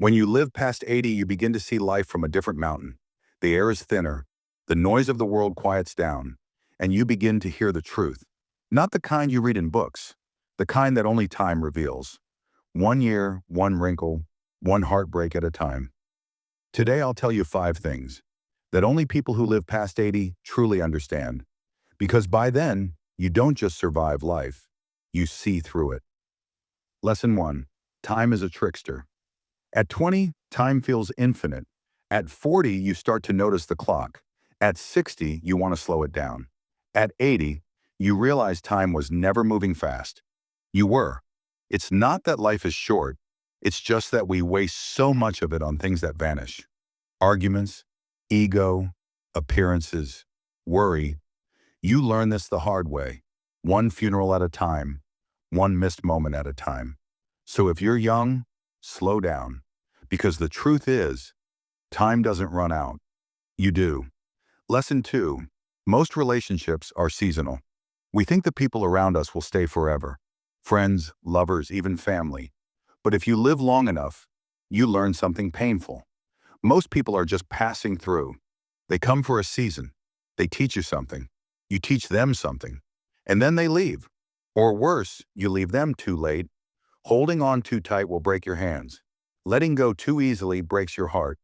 When you live past 80, you begin to see life from a different mountain. The air is thinner, the noise of the world quiets down, and you begin to hear the truth. Not the kind you read in books, the kind that only time reveals. 1 year, one wrinkle, one heartbreak at a time. Today I'll tell you 5 things that only people who live past 80 truly understand. Because by then, you don't just survive life, you see through it. Lesson 1. Time is a trickster. At 20, time feels infinite. At 40, you start to notice the clock. At 60, you want to slow it down. At 80, you realize time was never moving fast. You were. It's not that life is short. It's just that we waste so much of it on things that vanish. Arguments, ego, appearances, worry. You learn this the hard way. One funeral at a time, one missed moment at a time. So if you're young, slow down. Because the truth is, time doesn't run out. You do. Lesson 2. Most relationships are seasonal. We think the people around us will stay forever. Friends, lovers, even family. But if you live long enough, you learn something painful. Most people are just passing through. They come for a season. They teach you something. You teach them something. And then they leave. Or worse, you leave them too late. Holding on too tight will break your hands. Letting go too easily breaks your heart.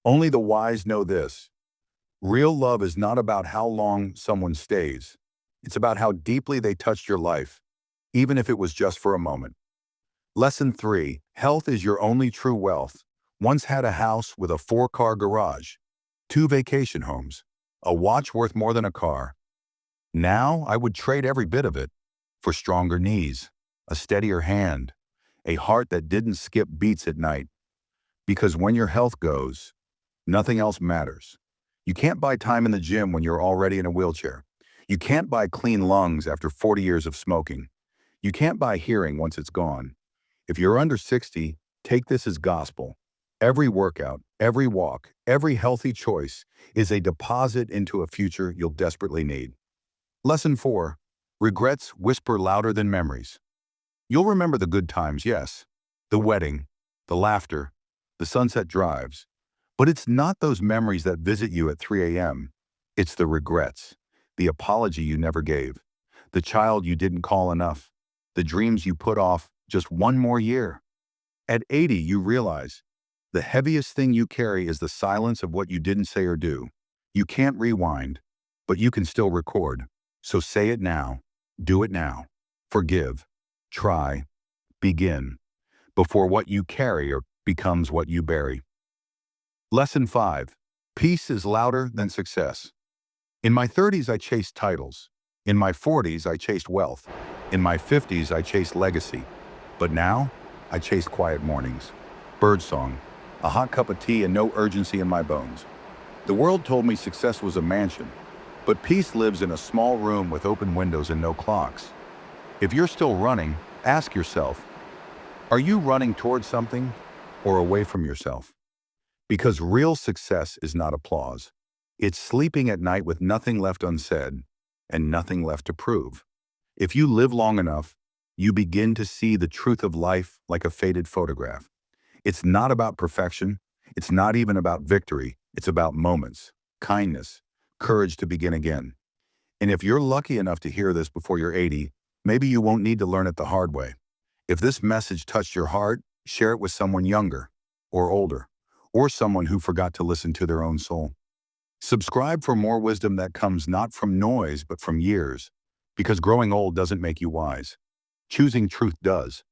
Only the wise know this. Real love is not about how long someone stays. It's about how deeply they touched your life, even if it was just for a moment. Lesson 3. Health is your only true wealth. Once had a house with a 4-car garage, 2 vacation homes, a watch worth more than a car. Now I would trade every bit of it for stronger knees, a steadier hand, a heart that didn't skip beats at night. Because when your health goes, nothing else matters. You can't buy time in the gym when you're already in a wheelchair. You can't buy clean lungs after 40 years of smoking. You can't buy hearing once it's gone. If you're under 60, take this as gospel. Every workout, every walk, every healthy choice is a deposit into a future you'll desperately need. Lesson 4. Regrets whisper louder than memories. You'll remember the good times, yes. The wedding, the laughter, the sunset drives. But it's not those memories that visit you at 3 a.m. It's the regrets, the apology you never gave, the child you didn't call enough, the dreams you put off just one more year. At 80, you realize the heaviest thing you carry is the silence of what you didn't say or do. You can't rewind, but you can still record. So say it now, do it now, forgive, try, begin, before what you carry or becomes what you bury. Lesson 5. Peace is louder than success. In my 30s, I chased titles. In my 40s, I chased wealth. In my 50s, I chased legacy. But now, I chase quiet mornings, birdsong, a hot cup of tea, and no urgency in my bones. The world told me success was a mansion, but peace lives in a small room with open windows and no clocks. If you're still running, ask yourself, are you running towards something or away from yourself? Because real success is not applause. It's sleeping at night with nothing left unsaid and nothing left to prove. If you live long enough, you begin to see the truth of life like a faded photograph. It's not about perfection. It's not even about victory. It's about moments, kindness, courage to begin again. And if you're lucky enough to hear this before you're 80, maybe you won't need to learn it the hard way. If this message touched your heart, share it with someone younger or older, or someone who forgot to listen to their own soul. Subscribe for more wisdom that comes not from noise but from years, because growing old doesn't make you wise. Choosing truth does.